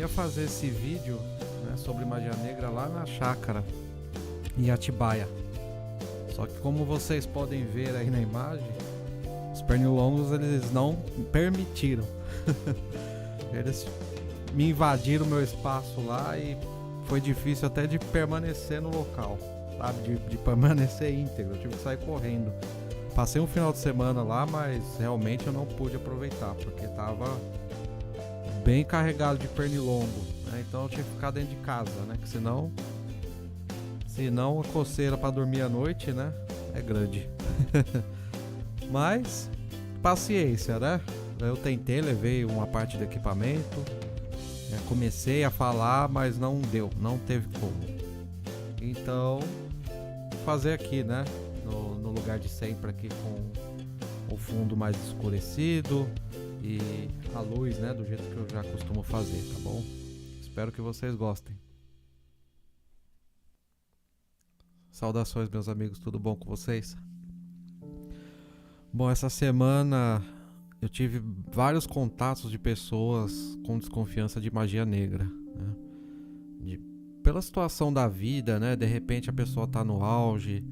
ia fazer esse vídeo, né, sobre magia negra lá na chácara em Atibaia. Só que como vocês podem ver aí na imagem, os pernilongos eles não permitiram. Eles me invadiram meu espaço lá e foi difícil até de permanecer no local, sabe? De permanecer íntegro, eu tive que sair correndo. Passei um final de semana lá, mas realmente eu não pude aproveitar, porque tava bem carregado de pernilongo, né? Então eu tinha que ficar dentro de casa, né? Que senão a coceira para dormir à noite, né? É grande. Mas paciência, né? Eu tentei, levei uma parte do equipamento, comecei a falar, mas não deu, não teve como. Então, fazer aqui, né? No lugar de sempre, aqui com o fundo mais escurecido e a luz, né? Do jeito que eu já costumo fazer, tá bom? Espero que vocês gostem. Saudações, meus amigos, tudo bom com vocês? Bom, essa semana eu tive vários contatos de pessoas com desconfiança de magia negra, né? Pela situação da vida, né? De repente a pessoa tá no auge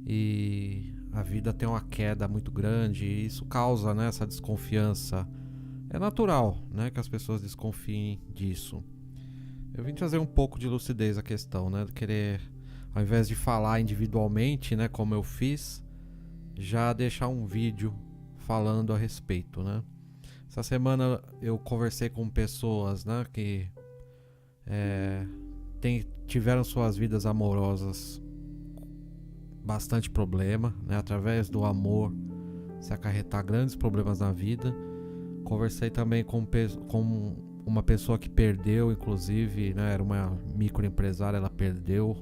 e a vida tem uma queda muito grande e isso causa, né, essa desconfiança. É natural, né, que as pessoas desconfiem disso. Eu vim trazer um pouco de lucidez à questão, né? De querer, ao invés de falar individualmente, né, como eu fiz, já deixar um vídeo falando a respeito, né? Essa semana eu conversei com pessoas, né, que tiveram suas vidas amorosas bastante problema, né? Através do amor se acarretar grandes problemas na vida. Conversei também com uma pessoa que perdeu, inclusive, né? Era uma microempresária, ela perdeu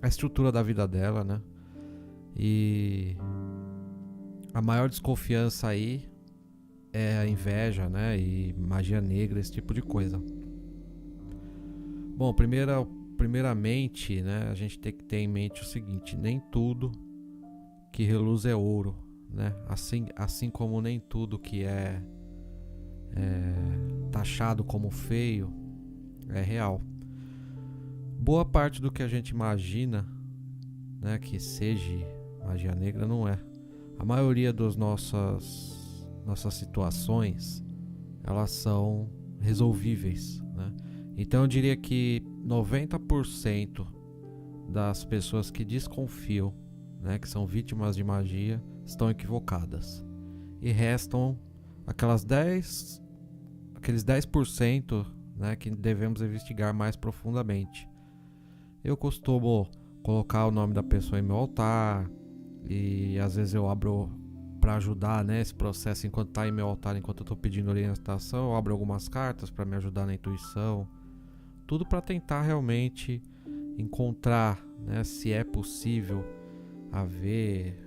a estrutura da vida dela, né? E a maior desconfiança aí é a inveja, né? E magia negra, esse tipo de coisa. Bom, primeiramente, né, a gente tem que ter em mente o seguinte: nem tudo que reluz é ouro, né? Assim como nem tudo que é taxado como feio é real. Boa parte do que a gente imagina, né, que seja magia negra não é. A maioria das nossas situações, elas são resolvíveis, né? Então eu diria que 90% das pessoas que desconfiam, né, que são vítimas de magia, estão equivocadas. E restam aqueles 10%, né, que devemos investigar mais profundamente. Eu costumo colocar o nome da pessoa em meu altar e às vezes eu abro para ajudar, né, esse processo enquanto está em meu altar, enquanto eu estou pedindo orientação, eu abro algumas cartas para me ajudar na intuição. Tudo para tentar realmente encontrar, né, se é possível haver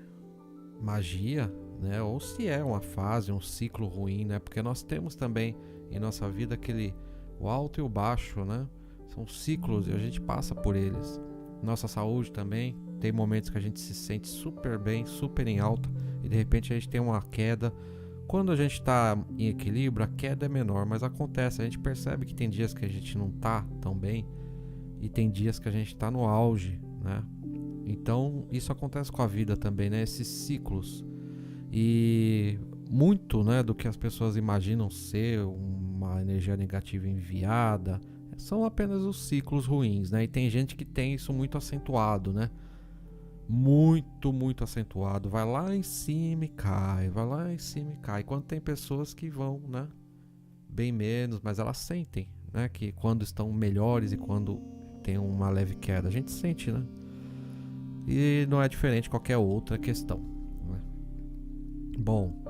magia, né, ou se é uma fase, um ciclo ruim, né, porque nós temos também em nossa vida o alto e o baixo, né, são ciclos e a gente passa por eles. Nossa saúde também, tem momentos que a gente se sente super bem, super em alta e de repente a gente tem uma queda. Quando a gente está em equilíbrio, a queda é menor, mas acontece, a gente percebe que tem dias que a gente não está tão bem e tem dias que a gente está no auge, né? Então isso acontece com a vida também, né? Esses ciclos. E muito, né, do que as pessoas imaginam ser uma energia negativa enviada são apenas os ciclos ruins, né? E tem gente que tem isso muito acentuado, né? Muito acentuado, vai lá em cima e cai, vai lá em cima e cai. Quando tem pessoas que vão, né, bem menos, mas elas sentem, né, que quando estão melhores e quando tem uma leve queda, a gente sente, né? E não é diferente de qualquer outra questão, né? Bom,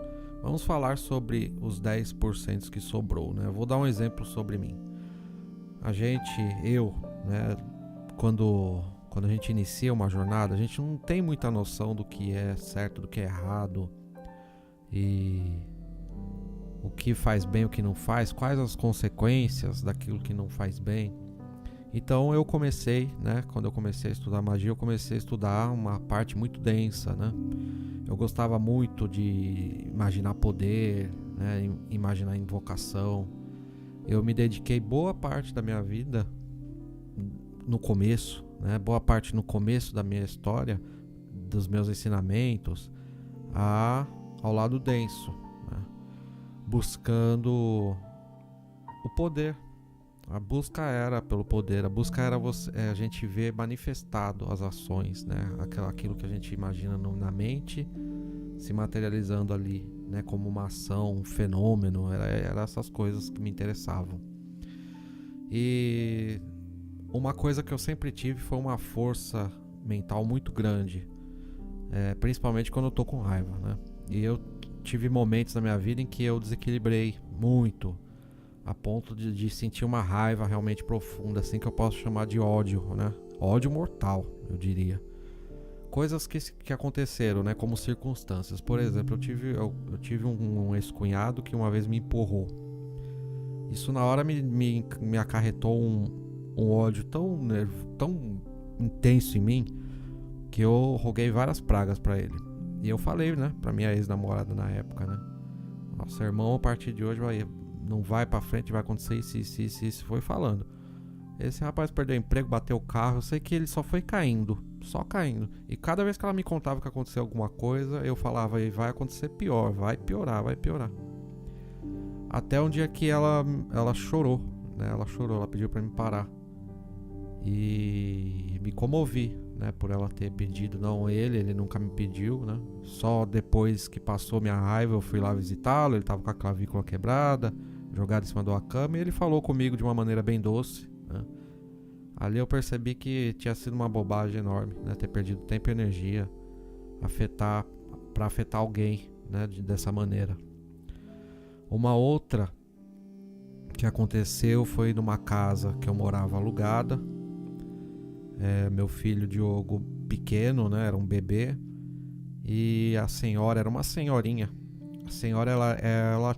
vamos falar sobre os 10% que sobrou, né? Eu vou dar um exemplo sobre mim. Eu, né, quando a gente inicia uma jornada, a gente não tem muita noção do que é certo, do que é errado e o que faz bem, o que não faz, quais as consequências daquilo que não faz bem. Então eu comecei, né, quando eu comecei a estudar magia, eu comecei a estudar uma parte muito densa, né? Eu gostava muito de imaginar poder, né, imaginar invocação. Eu me dediquei boa parte da minha vida no começo, né? Boa parte no começo da minha história, dos meus ensinamentos, ao lado denso, né? Buscando o poder. A busca era pelo poder, a busca era a gente ver manifestado as ações, né? Aquilo que a gente imagina na mente se materializando ali, né? Como uma ação, um fenômeno, era essas coisas que me interessavam. E uma coisa que eu sempre tive foi uma força mental muito grande, principalmente quando eu tô com raiva, né? E eu tive momentos na minha vida em que eu desequilibrei muito, a ponto de sentir uma raiva realmente profunda, assim, que eu posso chamar de ódio, né? Ódio mortal, eu diria. Coisas que aconteceram, né? Como circunstâncias. Por exemplo, eu tive um ex-cunhado que uma vez me empurrou. Isso na hora me acarretou um ódio tão intenso em mim, que eu roguei várias pragas pra ele. E eu falei, né? Pra minha ex-namorada na época, né? Nossa, irmão, a partir de hoje não vai pra frente, vai acontecer isso. Foi falando. Esse rapaz perdeu o emprego, bateu o carro. Eu sei que ele só foi caindo. Só caindo. E cada vez que ela me contava que aconteceu alguma coisa, eu falava, vai acontecer pior, vai piorar. Até um dia que ela chorou, né? Ela chorou, ela pediu pra me parar. E me comovi, né? Por ela ter pedido, não ele nunca me pediu, né? Só depois que passou minha raiva eu fui lá visitá-lo, ele tava com a clavícula quebrada, jogado em cima de uma cama, e ele falou comigo de uma maneira bem doce, né? Ali eu percebi que tinha sido uma bobagem enorme, né? Ter perdido tempo e energia pra afetar alguém, né? Dessa maneira. Uma outra que aconteceu foi numa casa que eu morava alugada. Meu filho Diogo pequeno, né? Era um bebê. E a senhora era uma senhorinha. A senhora ela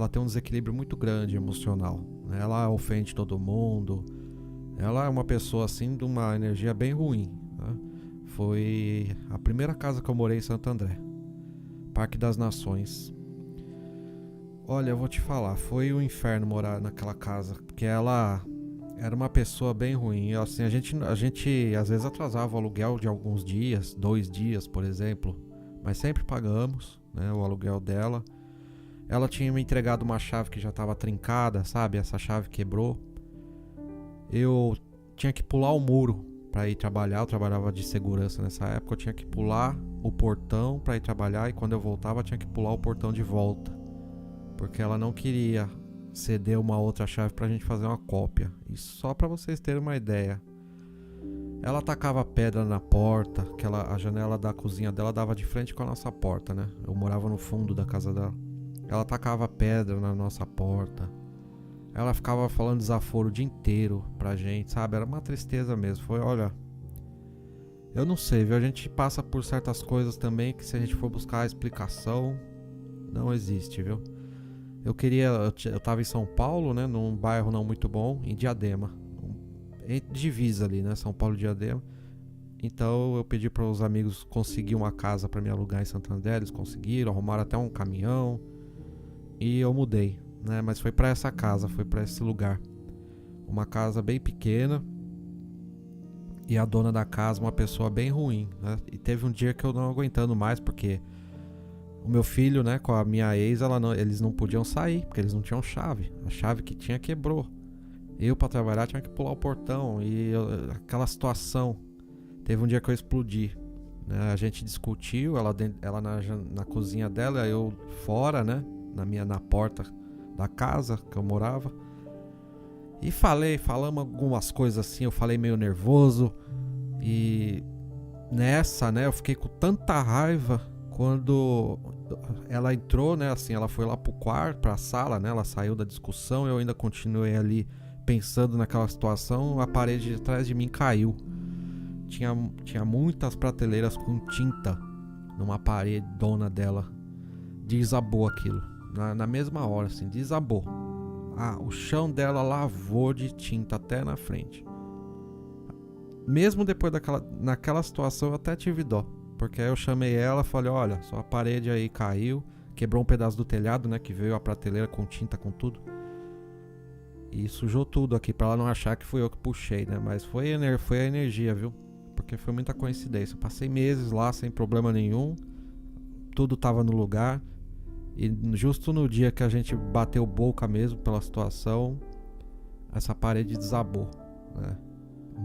tem um desequilíbrio muito grande emocional, né? Ela ofende todo mundo. Ela é uma pessoa assim de uma energia bem ruim, né? Foi a primeira casa que eu morei em Santo André, Parque das Nações. Olha, eu vou te falar, foi um inferno morar naquela casa, porque ela era uma pessoa bem ruim. Assim, a gente às vezes atrasava o aluguel de alguns dias, 2 dias, por exemplo, mas sempre pagamos, né, o aluguel dela. Ela tinha me entregado uma chave que já estava trincada, sabe? Essa chave quebrou. Eu tinha que pular o muro para ir trabalhar. Eu trabalhava de segurança nessa época. Eu tinha que pular o portão para ir trabalhar, e quando eu voltava, eu tinha que pular o portão de volta, porque ela não queria ceder uma outra chave pra gente fazer uma cópia. Isso só pra vocês terem uma ideia. Ela tacava pedra na porta, a janela da cozinha dela dava de frente com a nossa porta, né? Eu morava no fundo da casa dela. Ela tacava pedra na nossa porta. Ela ficava falando desaforo o dia inteiro pra gente, sabe? Era uma tristeza mesmo. Olha, eu não sei, viu? A gente passa por certas coisas também que, se a gente for buscar a explicação, não existe, viu? Eu tava em São Paulo, né, num bairro não muito bom, em Diadema, divisa ali, né, São Paulo e Diadema. Então eu pedi para os amigos conseguir uma casa para me alugar em Santo André. Eles conseguiram, arrumaram até um caminhão, e eu mudei, né, mas foi para essa casa, foi para esse lugar, uma casa bem pequena, e a dona da casa, uma pessoa bem ruim, né, e teve um dia que eu não aguentando mais, porque o meu filho, né, com a minha ex, eles não podiam sair, porque eles não tinham chave. A chave que tinha quebrou. Eu, pra trabalhar, tinha que pular o portão. E aquela situação. Teve um dia que eu explodi, né? A gente discutiu, ela na cozinha dela, eu fora, né, na porta da casa que eu morava. E falamos algumas coisas assim, eu falei meio nervoso. E nessa, né, eu fiquei com tanta raiva. Quando ela entrou, né, assim, ela foi lá pro quarto, pra sala, né, ela saiu da discussão, eu ainda continuei ali pensando naquela situação. A parede de trás de mim caiu. Tinha muitas prateleiras com tinta numa parede dona dela. Desabou aquilo, na mesma hora, assim, desabou. O chão dela lavou de tinta até na frente. Mesmo depois naquela situação, eu até tive dó, porque aí eu chamei ela, falei, olha, sua parede aí caiu, quebrou um pedaço do telhado, né, que veio a prateleira com tinta, com tudo. E sujou tudo aqui, pra ela não achar que fui eu que puxei, né? Mas foi a energia, viu? Porque foi muita coincidência. Eu passei meses lá sem problema nenhum, tudo tava no lugar. E justo no dia que a gente bateu boca mesmo pela situação, essa parede desabou, né?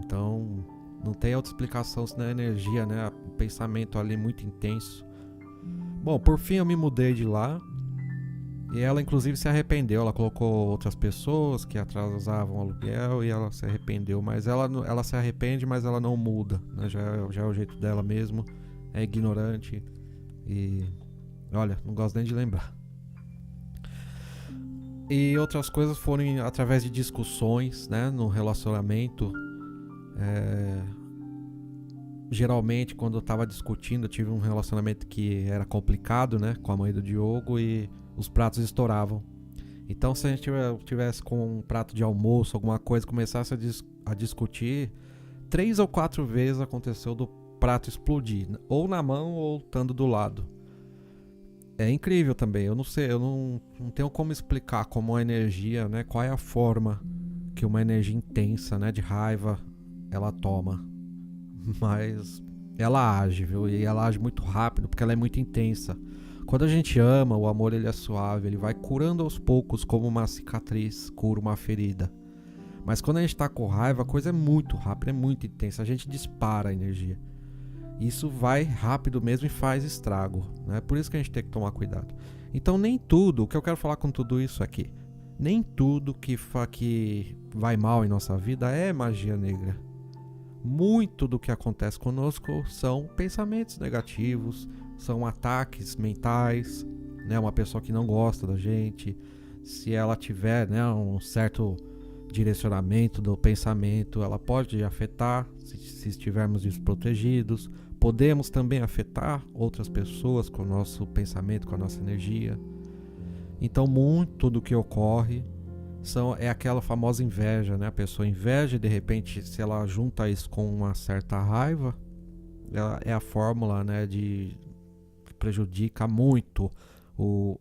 Então, não tem outra explicação senão a energia, né? O pensamento ali muito intenso. Bom, por fim eu me mudei de lá. E ela inclusive se arrependeu. Ela colocou outras pessoas que atrasavam o aluguel e ela se arrependeu. Mas ela se arrepende, mas ela não muda, né? Já é o jeito dela mesmo. É ignorante. E olha, não gosto nem de lembrar. E outras coisas foram através de discussões, né, no relacionamento. Geralmente, quando eu tava discutindo, eu tive um relacionamento que era complicado, né, com a mãe do Diogo, e os pratos estouravam. Então, se a gente tivesse com um prato de almoço, alguma coisa, começasse a discutir, 3 ou 4 vezes aconteceu do prato explodir, ou na mão ou estando do lado. É incrível também, eu não sei, eu não tenho como explicar como a energia, né, qual é a forma que uma energia intensa, né, de raiva, ela toma. Mas ela age, viu? E ela age muito rápido, porque ela é muito intensa. Quando a gente ama, o amor ele é suave, ele vai curando aos poucos, como uma cicatriz cura uma ferida. Mas quando a gente tá com raiva, a coisa é muito rápida, é muito intensa, a gente dispara a energia. Isso vai rápido mesmo e faz estrago, né? Por isso que a gente tem que tomar cuidado. Então nem tudo, o que eu quero falar com tudo isso aqui, nem tudo que vai mal em nossa vida é magia negra. Muito do que acontece conosco são pensamentos negativos, são ataques mentais, né? Uma pessoa que não gosta da gente, se ela tiver, né, um certo direcionamento do pensamento, ela pode afetar se estivermos desprotegidos. Podemos também afetar outras pessoas com o nosso pensamento, com a nossa energia. Então muito do que ocorre é aquela famosa inveja, né? A pessoa inveja e de repente, se ela junta isso com uma certa raiva, é a fórmula, né, que prejudica muito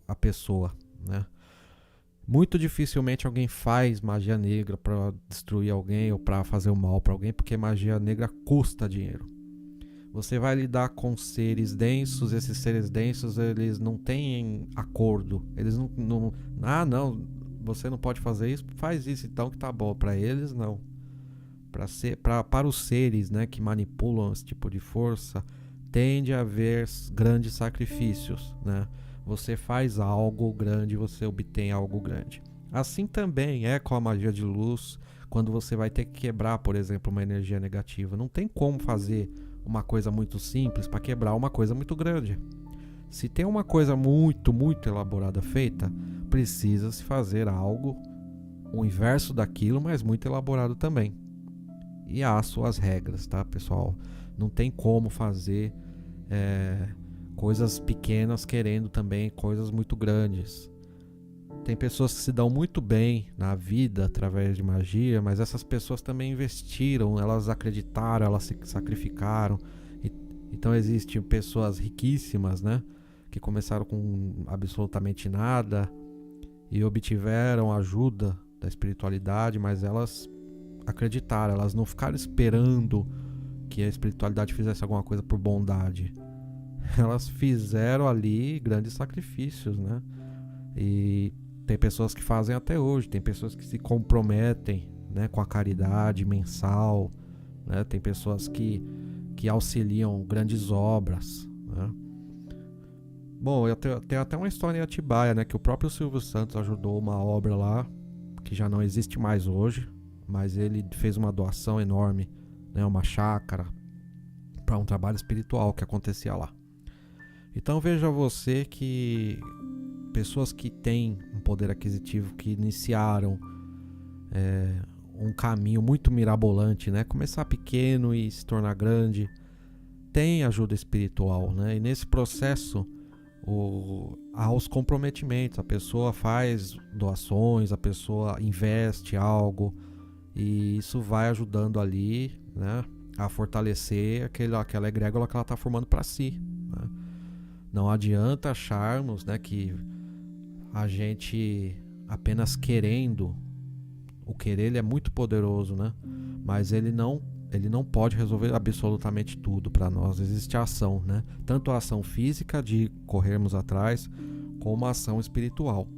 a pessoa, né? Muito dificilmente alguém faz magia negra para destruir alguém ou para fazer o mal para alguém, porque magia negra custa dinheiro. Você vai lidar com seres densos, esses seres densos, eles não têm acordo, eles não você não pode fazer isso, faz isso então que tá bom. Para eles, não. Para os seres, né, que manipulam esse tipo de força, tende a haver grandes sacrifícios, né? Você faz algo grande, você obtém algo grande. Assim também é com a magia de luz, quando você vai ter que quebrar, por exemplo, uma energia negativa. Não tem como fazer uma coisa muito simples para quebrar uma coisa muito grande. Se tem uma coisa muito, muito elaborada feita, precisa se fazer algo, o inverso daquilo, mas muito elaborado também. E há suas regras, tá, pessoal? Não tem como fazer coisas pequenas querendo também coisas muito grandes. Tem pessoas que se dão muito bem na vida através de magia, mas essas pessoas também investiram, elas acreditaram, elas se sacrificaram. Então existem pessoas riquíssimas, né, que começaram com absolutamente nada e obtiveram ajuda da espiritualidade, mas elas acreditaram, elas não ficaram esperando que a espiritualidade fizesse alguma coisa por bondade. Elas fizeram ali grandes sacrifícios, né? E tem pessoas que fazem até hoje, tem pessoas que se comprometem, né, com a caridade mensal, né? Tem pessoas que auxiliam grandes obras, né? Bom, eu tenho até uma história em Atibaia, né, que o próprio Silvio Santos ajudou uma obra lá, que já não existe mais hoje, mas ele fez uma doação enorme, né, uma chácara, para um trabalho espiritual que acontecia lá. Então veja você que pessoas que têm um poder aquisitivo, que iniciaram um caminho muito mirabolante, né? Começar pequeno e se tornar grande, tem ajuda espiritual, né? E nesse processo há os comprometimentos, a pessoa faz doações, a pessoa investe algo e isso vai ajudando ali, né, a fortalecer aquela egrégora que ela está formando para si, né? Não adianta acharmos, né, que a gente apenas querendo O querer ele é muito poderoso, né? Mas ele não pode resolver absolutamente tudo para nós. Existe a ação, né? Tanto a ação física de corrermos atrás, como a ação espiritual.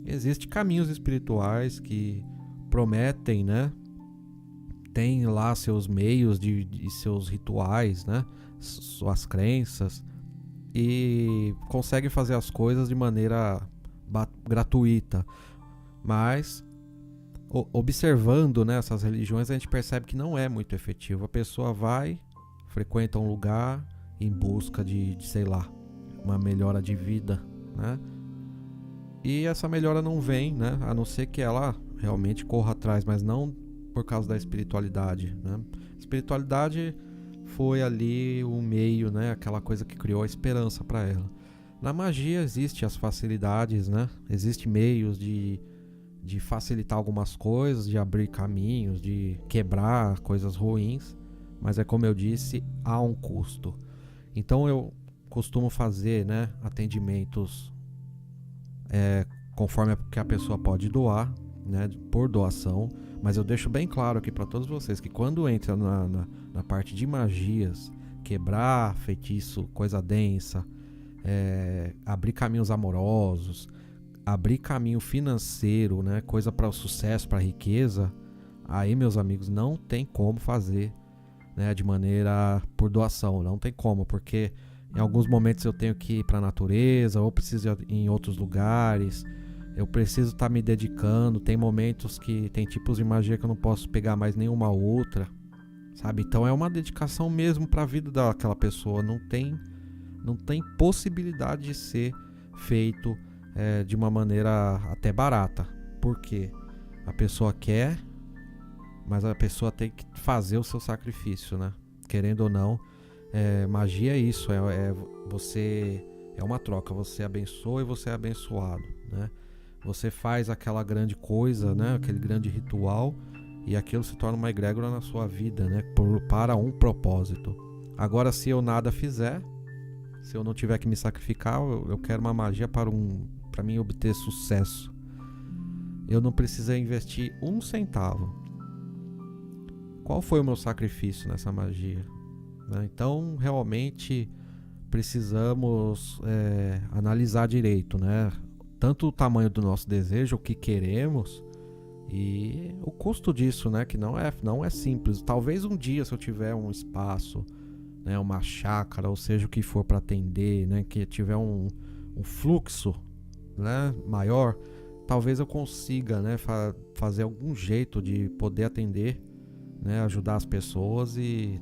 Existem caminhos espirituais que prometem, né? Tem lá seus meios de seus rituais, né? Suas crenças, e conseguem fazer as coisas de maneira gratuita. Mas observando, né, essas religiões, a gente percebe que não é muito efetivo. A pessoa vai, frequenta um lugar em busca de sei lá, uma melhora de vida, né? E essa melhora não vem, né? A não ser que ela realmente corra atrás, mas não por causa da espiritualidade, né? Espiritualidade foi ali o meio, né? Aquela coisa que criou a esperança para ela. Na magia existe as facilidades, né? Existem meios de facilitar algumas coisas, de abrir caminhos, de quebrar coisas ruins, mas é como eu disse, há um custo. Então eu costumo fazer, né, atendimentos conforme que a pessoa pode doar, né, por doação, mas eu deixo bem claro aqui para todos vocês que quando entra na parte de magias, quebrar feitiço, coisa densa, abrir caminhos amorosos, abrir caminho financeiro, né, coisa para o sucesso, para a riqueza, aí, meus amigos, não tem como fazer, né, de maneira por doação, não tem como, porque em alguns momentos eu tenho que ir para a natureza, ou preciso ir em outros lugares, eu preciso estar me dedicando, tem momentos que tem tipos de magia que eu não posso pegar mais nenhuma outra, sabe? Então é uma dedicação mesmo para a vida daquela pessoa, não tem possibilidade de ser feito de uma maneira até barata, porque a pessoa quer, mas a pessoa tem que fazer o seu sacrifício, né? Querendo ou não, magia é isso, você é uma troca, você abençoa e você é abençoado, né? Você faz aquela grande coisa, né? Aquele grande ritual, e aquilo se torna uma egrégora na sua vida, né? Para um propósito. Agora, se eu nada fizer, se eu não tiver que me sacrificar, eu quero uma magia para mim obter sucesso. Eu não precisei investir um centavo. Qual foi o meu sacrifício nessa magia? Então, realmente, precisamos analisar direito, né? Tanto o tamanho do nosso desejo, o que queremos, e o custo disso, né? Que não é simples. Talvez um dia, se eu tiver um espaço, né, uma chácara, ou seja o que for para atender, né, que tiver um fluxo, né, maior, talvez eu consiga, né, fazer algum jeito de poder atender, né, ajudar as pessoas e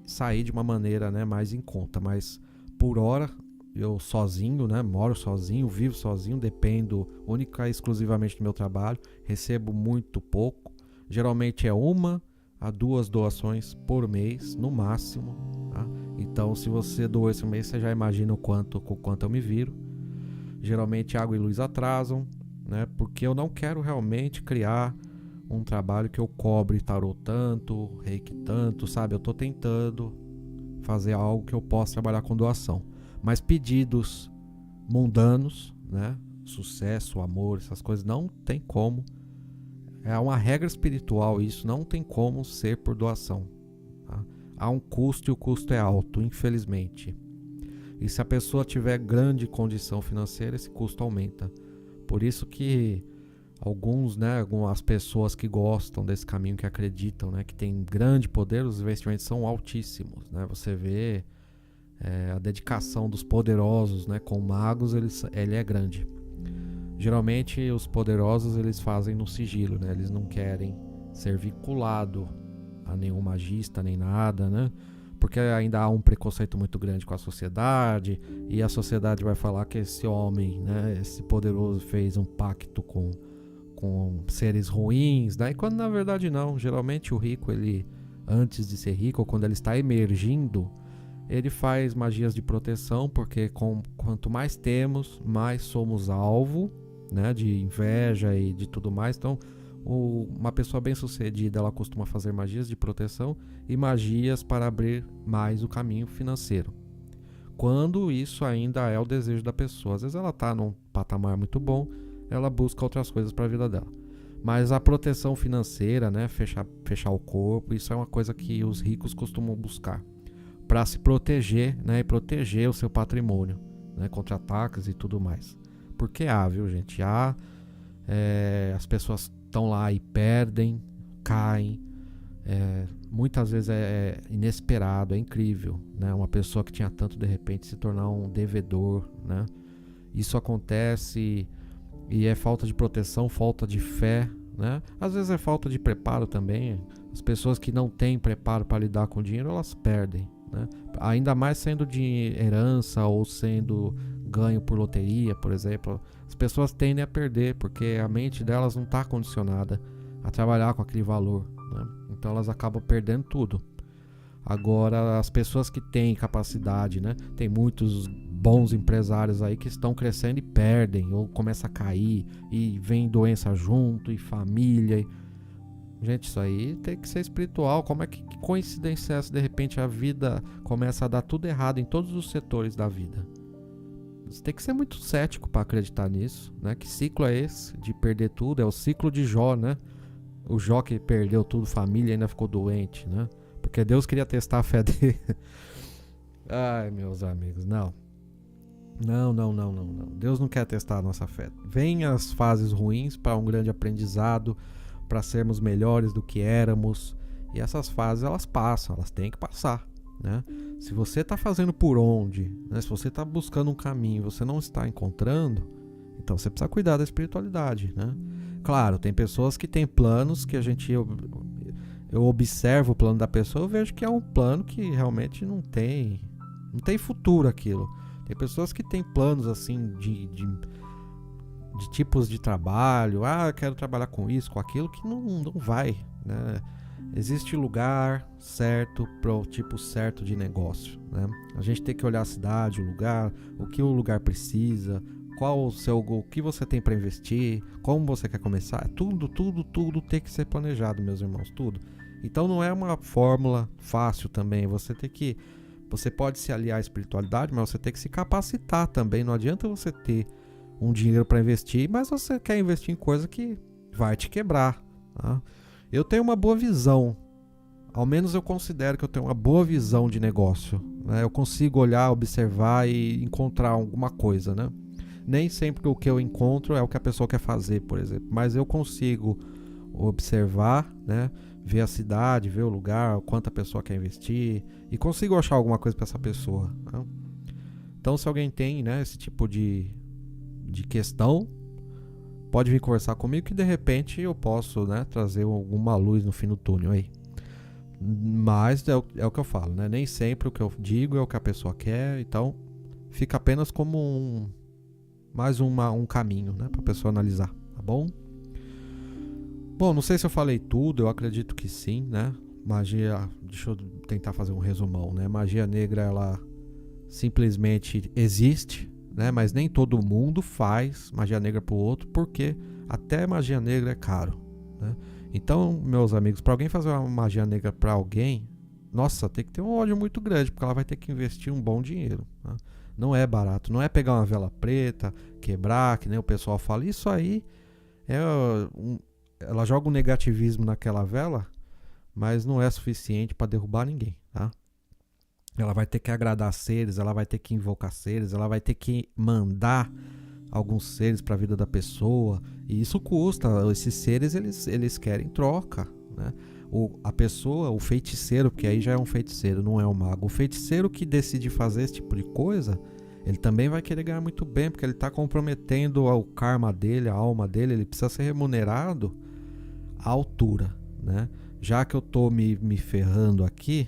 sair de uma maneira, né, mais em conta. Mas por hora eu sozinho, né, moro sozinho, vivo sozinho, dependo única e exclusivamente do meu trabalho, recebo muito pouco, geralmente é 1 a 2 doações por mês, no máximo, tá? Então, se você doou esse mês, você já imagina com quanto eu me viro. Geralmente água e luz atrasam, né? Porque eu não quero realmente criar um trabalho que eu cobre tarô tanto, reiki tanto, sabe? Eu tô tentando fazer algo que eu possa trabalhar com doação. Mas pedidos mundanos, né? Sucesso, amor, essas coisas, não tem como. É uma regra espiritual, isso não tem como ser por doação, tá? Há um custo e o custo é alto, infelizmente. E se a pessoa tiver grande condição financeira, esse custo aumenta. Por isso que algumas pessoas que gostam desse caminho, que acreditam, né, que tem grande poder, os investimentos são altíssimos, né? Você vê a dedicação dos poderosos, né, com magos, ele é grande. Geralmente os poderosos eles fazem no sigilo, né? Eles não querem ser vinculado a nenhum magista nem nada, né? Porque ainda há um preconceito muito grande com a sociedade, e a sociedade vai falar que esse homem, né, esse poderoso fez um pacto com seres ruins, né? E quando na verdade não. Geralmente o rico, ele antes de ser rico, ou quando ele está emergindo, ele faz magias de proteção, porque quanto mais temos, mais somos alvo, né, de inveja e de tudo mais. Então, uma pessoa bem sucedida, ela costuma fazer magias de proteção e magias para abrir mais o caminho financeiro, quando isso ainda é o desejo da pessoa. Às vezes ela está num patamar muito bom, ela busca outras coisas para a vida dela. Mas a proteção financeira, né, fechar o corpo, isso é uma coisa que os ricos costumam buscar para se proteger, né, e proteger o seu patrimônio, né, contra ataques e tudo mais. Porque viu, gente? As pessoas estão lá e perdem, caem. Muitas vezes é inesperado, é incrível, né? Uma pessoa que tinha tanto, de repente, se tornar um devedor, né? Isso acontece e é falta de proteção, falta de fé, né? Às vezes é falta de preparo também. As pessoas que não têm preparo para lidar com o dinheiro, elas perdem, né? Ainda mais sendo de herança ou sendo ganho por loteria, por exemplo. As pessoas tendem a perder porque a mente delas não está condicionada a trabalhar com aquele valor, né? Então elas acabam perdendo tudo. Agora, as pessoas que têm capacidade, né? Tem muitos bons empresários aí que estão crescendo e perdem, ou começa a cair, e vem doença junto, e família. Gente, isso aí tem que ser espiritual. Como é que coincidência é essa? De repente a vida começa a dar tudo errado em todos os setores da vida. Você tem que ser muito cético para acreditar nisso, né? Que ciclo é esse de perder tudo? É o ciclo de Jó, né? O Jó que perdeu tudo, família, ainda ficou doente, né? Porque Deus queria testar a fé dele. Ai, meus amigos, não. Não. Deus não quer testar a nossa fé. Vem as fases ruins para um grande aprendizado, para sermos melhores do que éramos. E essas fases, elas passam, elas têm que passar, né? Se você está fazendo por onde, né? Se você está buscando um caminho, você não está encontrando, então você precisa cuidar da espiritualidade, né? Claro, tem pessoas que têm planos que eu observo o plano da pessoa, eu vejo que é um plano que realmente não tem futuro aquilo. Tem pessoas que têm planos assim de tipos de trabalho, eu quero trabalhar com isso, com aquilo, que não vai, né? Existe lugar certo para o tipo certo de negócio, né? A gente tem que olhar a cidade, o lugar, o que o lugar precisa, o que você tem para investir, como você quer começar. Tudo tem que ser planejado, meus irmãos, tudo. Então não é uma fórmula fácil também. Você pode se aliar à espiritualidade, mas você tem que se capacitar também. Não adianta você ter um dinheiro para investir, mas você quer investir em coisa que vai te quebrar, tá? Eu tenho uma boa visão, ao menos eu considero que eu tenho uma boa visão de negócio, né? Eu consigo olhar, observar e encontrar alguma coisa, né? Nem sempre o que eu encontro é o que a pessoa quer fazer, por exemplo, mas eu consigo observar, né? Ver a cidade, ver o lugar, quanto a pessoa quer investir, e consigo achar alguma coisa para essa pessoa, né? Então, se alguém tem, né, esse tipo de questão, pode vir conversar comigo que de repente eu posso, né, trazer alguma luz no fim do túnel aí. Mas é o que eu falo, né? Nem sempre o que eu digo é o que a pessoa quer, então fica apenas como mais um caminho, né, para a pessoa analisar, tá bom? Bom, não sei se eu falei tudo, eu acredito que sim, né? Magia, deixa eu tentar fazer um resumão, né? Magia negra, ela simplesmente existe, né? Mas nem todo mundo faz magia negra pro outro, porque até magia negra é caro, né? Então, meus amigos, para alguém fazer uma magia negra para alguém, nossa, tem que ter um ódio muito grande, porque ela vai ter que investir um bom dinheiro, né? Não é barato, não é pegar uma vela preta, quebrar, que nem o pessoal fala. Isso aí ela joga um negativismo naquela vela, mas não é suficiente para derrubar ninguém, tá? Ela vai ter que agradar seres, ela vai ter que invocar seres, ela vai ter que mandar alguns seres para a vida da pessoa, e isso custa. Esses seres, eles querem troca, né? A pessoa, o feiticeiro, porque aí já é um feiticeiro, não é um mago. O feiticeiro que decide fazer esse tipo de coisa, ele também vai querer ganhar muito bem, porque ele está comprometendo o karma dele, a alma dele. Ele precisa ser remunerado à altura, né? Já que eu tô me ferrando aqui,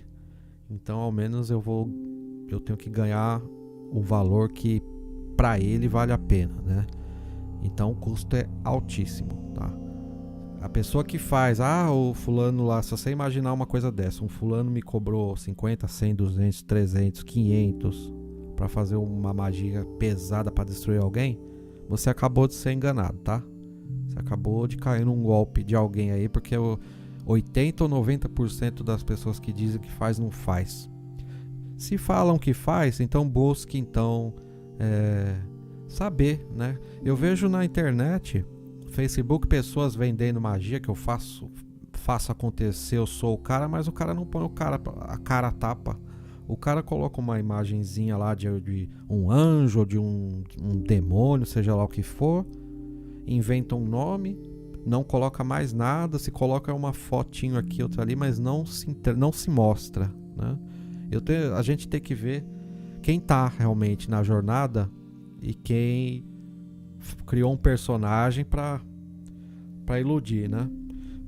então ao menos eu tenho que ganhar o valor que para ele vale a pena, né? Então o custo é altíssimo, tá? A pessoa que faz, o fulano lá, se você imaginar uma coisa dessa, um fulano me cobrou 50, 100, 200, 300, 500 para fazer uma magia pesada para destruir alguém, você acabou de ser enganado, tá? Você acabou de cair num golpe de alguém aí, porque 80 ou 90% das pessoas que dizem que faz, não faz. Se falam que faz, então busque saber, né? Eu vejo na internet Facebook, pessoas vendendo magia, que eu faço acontecer, eu sou o cara, mas o cara não põe a cara tapa. O cara coloca uma imagenzinha lá de um anjo ou de um demônio, seja lá o que for, inventa um nome, não coloca mais nada, se coloca uma fotinho aqui, outra ali, mas não se mostra, né? A gente tem que ver quem tá realmente na jornada e quem criou um personagem para iludir, né?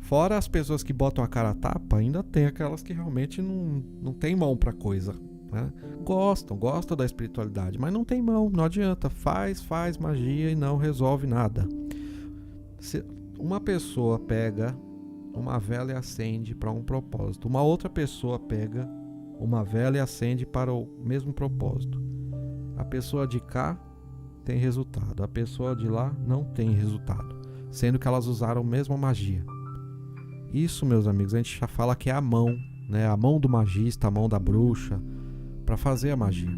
Fora as pessoas que botam a cara a tapa, ainda tem aquelas que realmente não tem mão pra coisa, né? Gostam da espiritualidade, mas não tem mão, não adianta. Faz magia e não resolve nada. Se uma pessoa pega uma vela e acende para um propósito, uma outra pessoa pega uma vela e acende para o mesmo propósito. A pessoa de cá tem resultado, a pessoa de lá não tem resultado, sendo que elas usaram a mesma magia. Isso, meus amigos, a gente já fala que é a mão, né? A mão do magista, a mão da bruxa, para fazer a magia.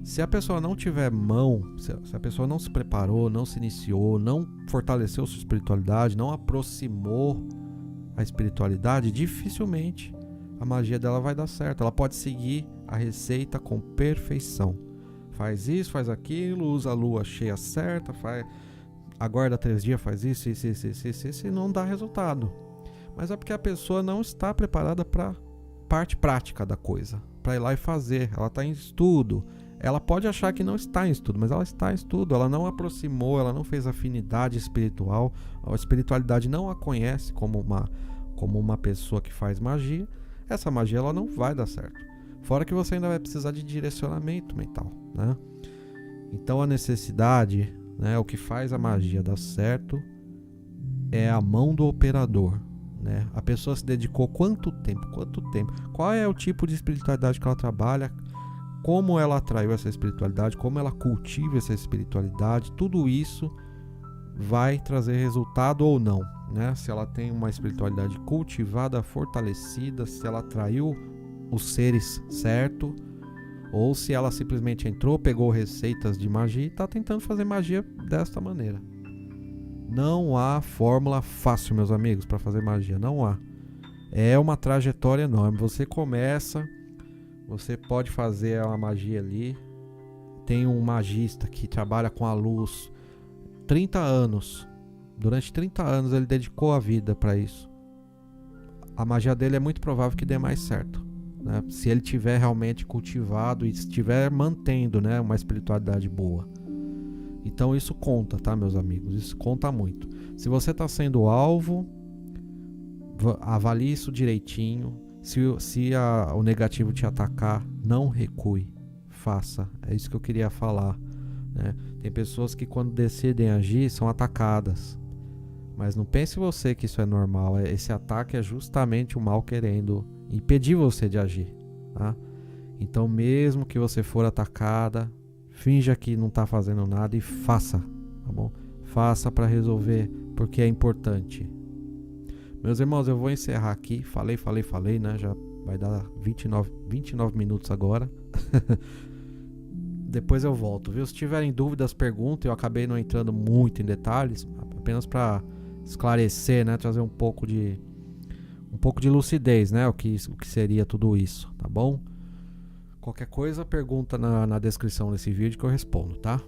Se a pessoa não tiver mão, se a pessoa não se preparou, não se iniciou, não fortaleceu sua espiritualidade, não aproximou a espiritualidade, dificilmente a magia dela vai dar certo. Ela pode seguir a receita com perfeição. Faz isso, faz aquilo, usa a lua cheia certa, aguarda 3 dias, faz isso, e não dá resultado. Mas é porque a pessoa não está preparada para parte prática da coisa, para ir lá e fazer. Ela está em estudo. Ela pode achar que não está em estudo, mas ela está em estudo. Ela não aproximou, ela não fez afinidade espiritual. A espiritualidade não a conhece como uma pessoa que faz magia. Essa magia ela não vai dar certo. Fora que você ainda vai precisar de direcionamento mental, né? Então a necessidade, né, o que faz a magia dar certo é a mão do operador, né? A pessoa se dedicou quanto tempo? Qual é o tipo de espiritualidade que ela trabalha? Como ela atraiu essa espiritualidade? Como ela cultiva essa espiritualidade? Tudo isso vai trazer resultado ou não, né? Se ela tem uma espiritualidade cultivada, fortalecida, se ela atraiu os seres certo, ou se ela simplesmente entrou, pegou receitas de magia e está tentando fazer magia desta maneira. Não há fórmula fácil, meus amigos, para fazer magia. Não há. É uma trajetória enorme. Você começa, você pode fazer uma magia ali. Tem um magista que trabalha com a luz 30 anos. Durante 30 anos ele dedicou a vida para isso. A magia dele é muito provável que dê mais certo, né? Se ele tiver realmente cultivado e estiver mantendo, né, uma espiritualidade boa. Então isso conta, tá, meus amigos? Isso conta muito. Se você está sendo alvo, avalie isso direitinho. Se o negativo te atacar, não recue. Faça. É isso que eu queria falar, né? Tem pessoas que quando decidem agir são atacadas. Mas não pense você que isso é normal. Esse ataque é justamente o mal querendo impedir você de agir, tá? Então mesmo que você for atacada, finja que não está fazendo nada e faça, tá bom? Faça para resolver, porque é importante. Meus irmãos, eu vou encerrar aqui. Falei, né? Já vai dar 29 minutos agora. Depois eu volto, viu? Se tiverem dúvidas, perguntem. Eu acabei não entrando muito em detalhes, apenas para esclarecer, né? Trazer um pouco de lucidez, né? O que seria tudo isso, tá bom? Qualquer coisa, pergunta na descrição desse vídeo que eu respondo, tá?